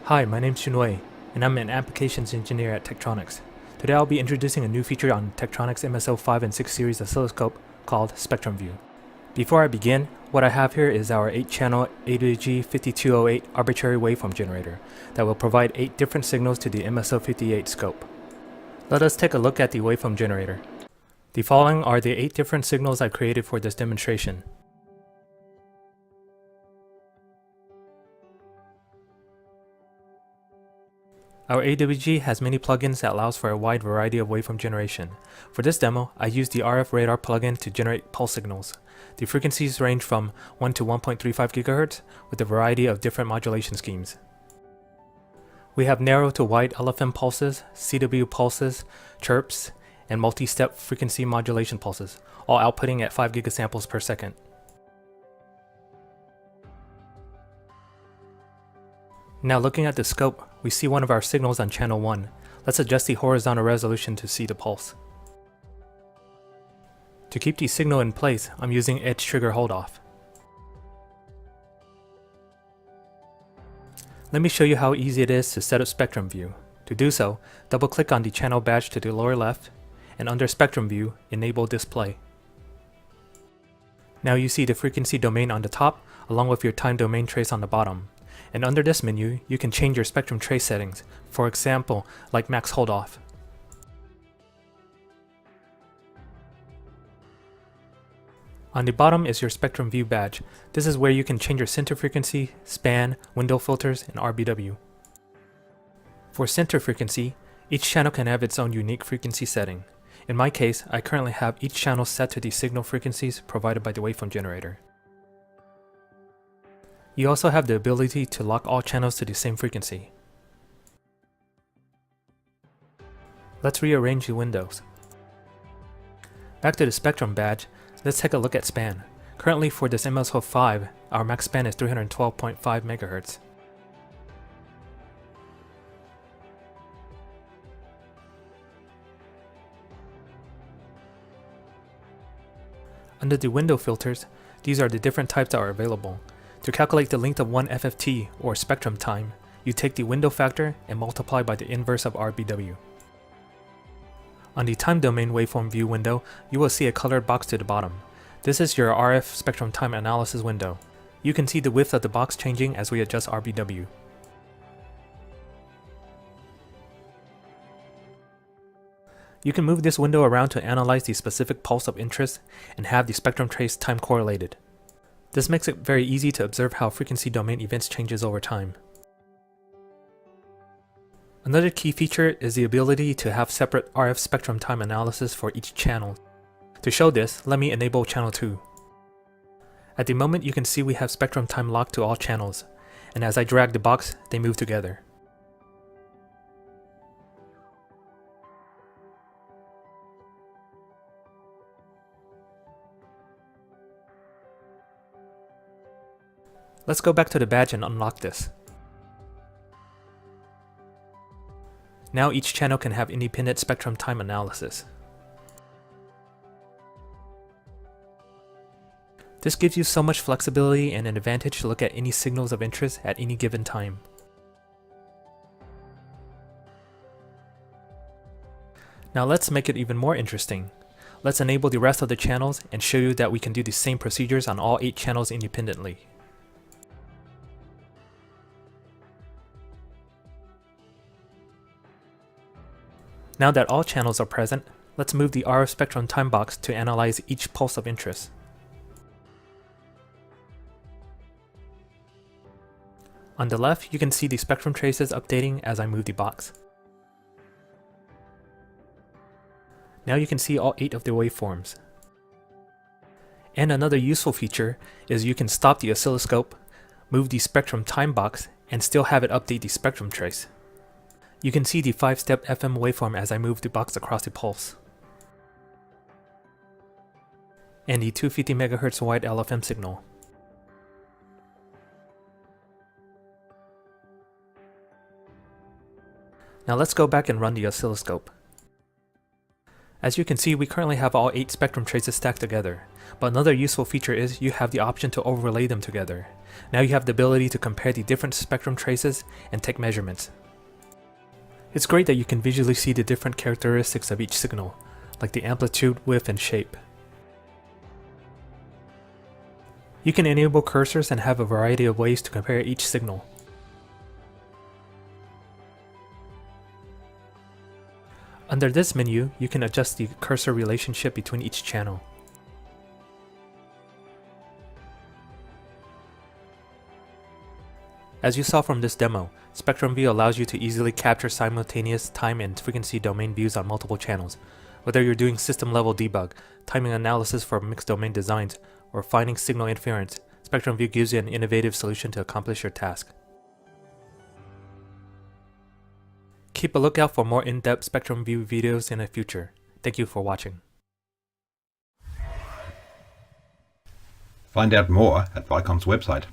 Hi, my name's Shunwei, and I'm an applications engineer at Tektronix. Today I'll be introducing a new feature on Tektronix MSO 5 and 6 series oscilloscope called Spectrum View. Before I begin, what I have here is our 8-channel AWG5208 arbitrary waveform generator that will provide 8 different signals to the MSO58 scope. Let us take a look at the waveform generator. The following are the 8 different signals I created for this demonstration. Our AWG has many plugins that allows for a wide variety of waveform generation. For this demo, I used the RF radar plugin to generate pulse signals. The frequencies range from 1 to 1.35 GHz with a variety of different modulation schemes. We have narrow to wide LFM pulses, CW pulses, chirps, and multi-step frequency modulation pulses, all outputting at 5 gigasamples per second. Now looking at the scope, we see one of our signals on channel 1. Let's adjust the horizontal resolution to see the pulse. To keep the signal in place, I'm using edge trigger hold off. Let me show you how easy it is to set up Spectrum View. To do so, double click on the channel badge to the lower left, and under Spectrum View, enable Display. Now you see the frequency domain on the top, along with your time domain trace on the bottom. And under this menu, you can change your spectrum trace settings, for example, like max hold off. On the bottom is your Spectrum View badge. This is where you can change your center frequency, span, window filters, and RBW. For center frequency, each channel can have its own unique frequency setting. In my case, I currently have each channel set to the signal frequencies provided by the waveform generator. You also have the ability to lock all channels to the same frequency. Let's rearrange the windows. Back to the spectrum badge, let's take a look at span. Currently for this MSO 5, our max span is 312.5 MHz. Under the window filters, these are the different types that are available. To calculate the length of one FFT, or spectrum time, you take the window factor and multiply by the inverse of RBW. On the time domain waveform view window, you will see a colored box to the bottom. This is your RF spectrum time analysis window. You can see the width of the box changing as we adjust RBW. You can move this window around to analyze the specific pulse of interest and have the spectrum trace time correlated. This makes it very easy to observe how frequency domain events changes over time. Another key feature is the ability to have separate RF spectrum time analysis for each channel. To show this, let me enable channel 2. At the moment you can see we have spectrum time locked to all channels, and as I drag the box, they move together. Let's go back to the badge and unlock this. Now each channel can have independent spectrum time analysis. This gives you so much flexibility and an advantage to look at any signals of interest at any given time. Now let's make it even more interesting. Let's enable the rest of the channels and show you that we can do the same procedures on all 8 channels independently. Now that all channels are present, let's move the RF spectrum time box to analyze each pulse of interest. On the left, you can see the spectrum traces updating as I move the box. Now you can see all 8 of the waveforms. And another useful feature is you can stop the oscilloscope, move the spectrum time box, and still have it update the spectrum trace. You can see the 5-step FM waveform as I move the box across the pulse. And the 250 MHz wide LFM signal. Now let's go back and run the oscilloscope. As you can see, we currently have all 8 spectrum traces stacked together, but another useful feature is you have the option to overlay them together. Now you have the ability to compare the different spectrum traces and take measurements. It's great that you can visually see the different characteristics of each signal, like the amplitude, width, and shape. You can enable cursors and have a variety of ways to compare each signal. Under this menu, you can adjust the cursor relationship between each channel. As you saw from this demo, Spectrum View allows you to easily capture simultaneous time and frequency domain views on multiple channels. Whether you're doing system-level debug, timing analysis for mixed domain designs, or finding signal interference, Spectrum View gives you an innovative solution to accomplish your task. Keep a lookout for more in-depth Spectrum View videos in the future. Thank you for watching. Find out more at Vicom's website.